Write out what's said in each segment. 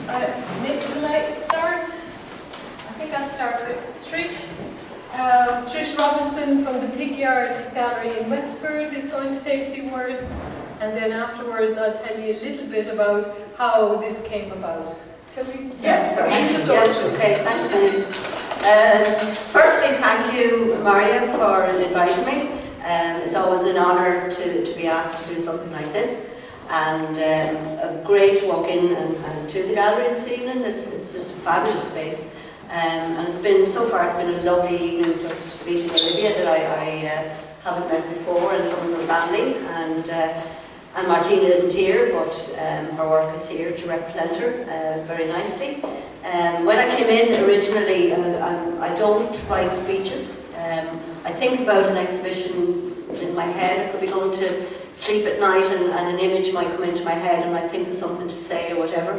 Nick, will I start? I think I'll start with Trish. Trish Robinson from the Pigyard Gallery in Wexford is going to say a few words, and then afterwards I'll tell you a little bit about how this came about. Shall we? Yeah, okay, thanks, Penny. Firstly, thank you, Marja, for inviting me. It's always an honour to be asked to do something like this, and a great walk in and to the gallery this evening. It's just a fabulous space, and it's been so far. It's been a lovely evening just meeting Olivia that I haven't met before, and some of her family, and Martina isn't here, but her work is here to represent her very nicely. When I came in originally, I don't write speeches. I think about an exhibition in my head. I could be going to sleep at night and an image might come into my head and I might think of something to say or whatever.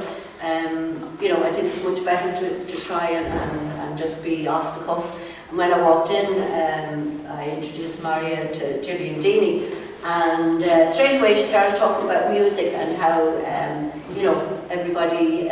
You know, I think it's much better to try and just be off the cuff. And when I walked in, I introduced Marja to Gillian Deeney, and straight away she started talking about music and how you know, everybody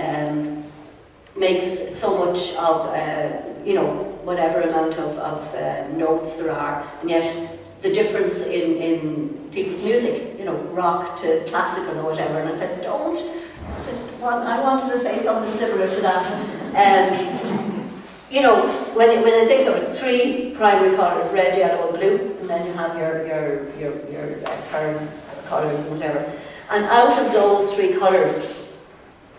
makes so much of you know, whatever amount of notes there are, and yet the difference in people's music, you know, rock to classical or whatever. And I said, don't. I said, well, I wanted to say something similar to that. You know, when I think of it, three primary colours, red, yellow and blue, and then you have your current colours and whatever. And out of those three colours,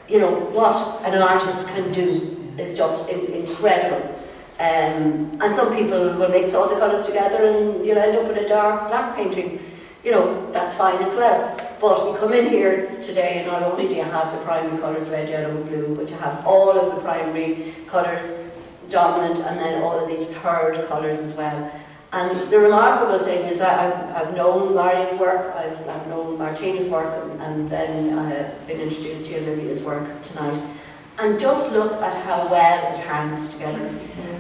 you know, what an artist can do is just incredible. And some people will mix all the colours together and you'll end up with a dark black painting. You know, that's fine as well. But you come in here today and not only do you have the primary colours, red, yellow and blue, but you have all of the primary colours dominant and then all of these third colours as well. And the remarkable thing is I've known Marja's work, I've known Martina's work, and then I've been introduced to Olivia's work tonight. And just look at how well it hangs together.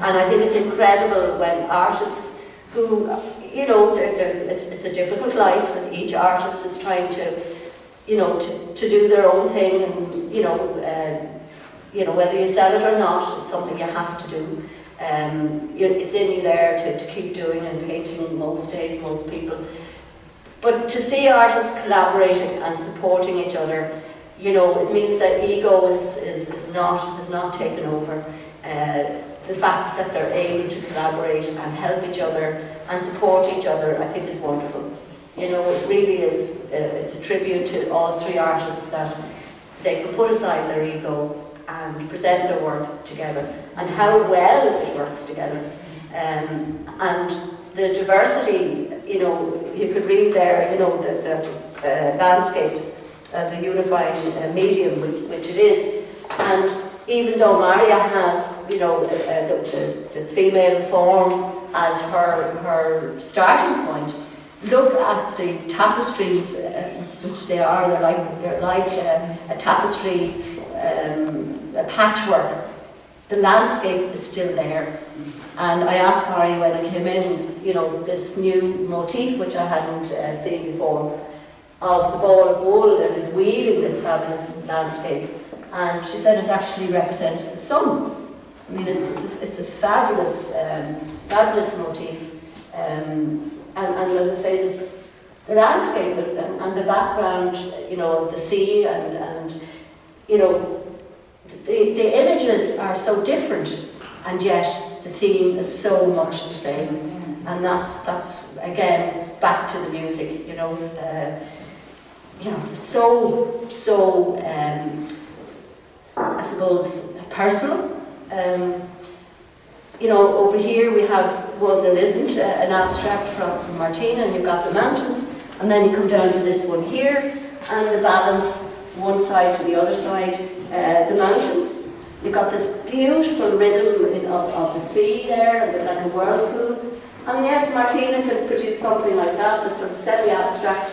And I think it's incredible when artists who, you know, it's a difficult life, and each artist is trying to, you know, to do their own thing, and you know, whether you sell it or not, it's something you have to do. It's in you there to keep doing and painting most days, most people. But to see artists collaborating and supporting each other, you know, it means that ego is not taken over. The fact that they're able to collaborate and help each other and support each other, I think is wonderful. You know, it really is. It's a tribute to all three artists that they can put aside their ego and present their work together, and how well it works together. And the diversity, you know, you could read there, you know, the landscapes as a unifying medium, which it is. And even though Marja has, you know, the female form as her starting point, look at the tapestries, which they are. They're like a tapestry, a patchwork. The landscape is still there. And I asked Marja when I came in, you know, this new motif, which I hadn't seen before, of the ball of wool that is weaving this fabulous landscape, and she said it actually represents the sun. I mean, it's a fabulous fabulous motif, and as I say, the landscape and the background, you know, of the sea, and you know, the images are so different, and yet the theme is so much the same, and that's again back to the music, you know. You know, it's so I suppose personal. You know, over here we have one that isn't an abstract from Martina, and you've got the mountains, and then you come down to this one here, and the balance one side to the other side, the mountains. You've got this beautiful rhythm of the sea there, like a whirlpool, and yet Martina can produce something like that, that's sort of semi-abstract,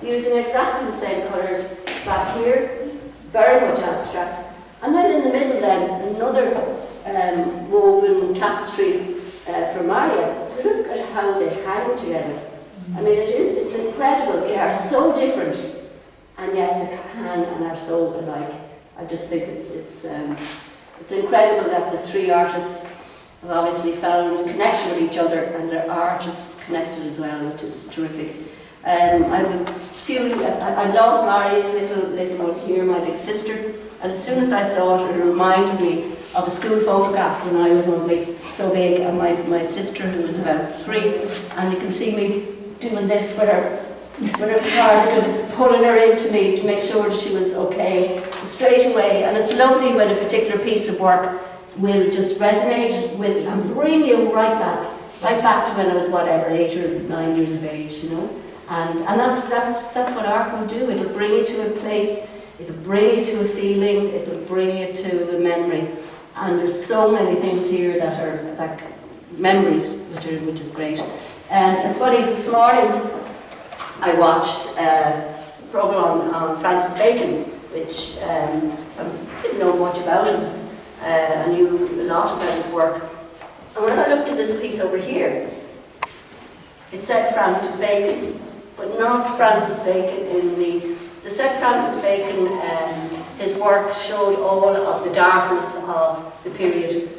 using exactly the same colours back here, very much abstract. And then in the middle then, another woven tapestry from Marja. Look at how they hang together. I mean, it's incredible. They are so different, and yet they can and are so alike. I just think it's incredible that the three artists have obviously found a connection with each other, and their art is connected as well, which is terrific. I love Maria's little one here, my big sister, and as soon as I saw it, it reminded me of a school photograph when I was so big, and my sister, who was about 3, and you can see me doing this with her cardigan, pulling her into me to make sure that she was okay, straight away. And it's lovely when a particular piece of work will just resonate with and bring you right back to when I was whatever, 8 or 9 years of age, you know. And that's what art will do. It'll bring you to a place, it'll bring you to a feeling, it'll bring you to a memory. And there's so many things here that are like memories, which is great. And it's funny, this morning I watched a programme on Francis Bacon, which I didn't know much about him. I knew a lot about his work. And when I looked at this piece over here, it said Francis Bacon, but not Francis Bacon in the said Francis Bacon, his work showed all of the darkness of the period.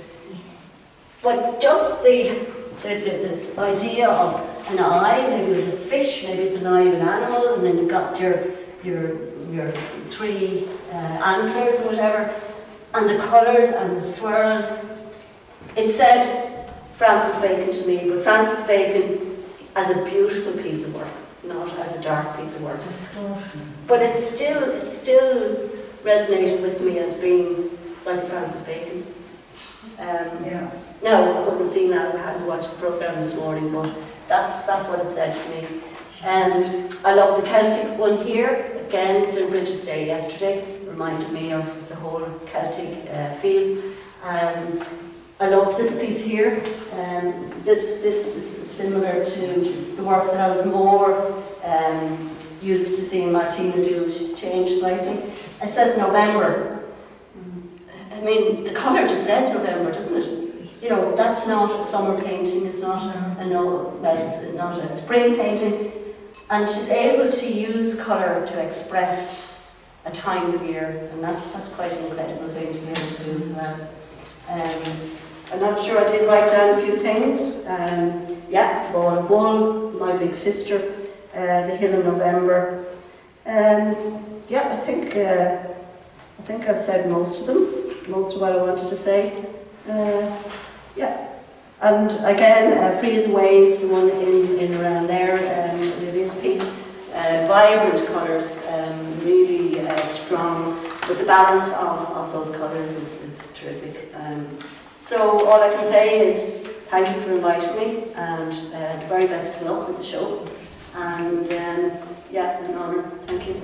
But just this idea of an eye, maybe it was a fish, maybe it's an eye of an animal, and then you've got your 3 antlers or whatever, and the colours and the swirls. It said Francis Bacon to me, but Francis Bacon as a beautiful piece of work, not as a dark piece of work. But it still resonated with me as being like Francis Bacon. No, I wouldn't have seen that. I hadn't watched the programme this morning, but that's what it said to me. I love the Celtic one here. Again, it was in Bridget's Day yesterday. It reminded me of the whole Celtic feel. I love this piece here. This is similar to the work that I was more used to seeing Martina do. She's changed slightly. It says November. I mean, the colour just says November, doesn't it? You know, that's not a summer painting, it's not it's not a spring painting. And she's able to use colour to express a time of year, and that's quite an incredible thing to be able to do as well. I'm not sure, I did write down a few things. The Ball of Wool, My Big Sister, The Hill of November. I think I've said most of them, most of what I wanted to say. And again, Free as a Wave, the one in around there, Olivia's piece. Vibrant colours, really strong, but the balance of those colours is terrific. So all I can say is thank you for inviting me, and the very best of luck with the show. And an honour. Thank you.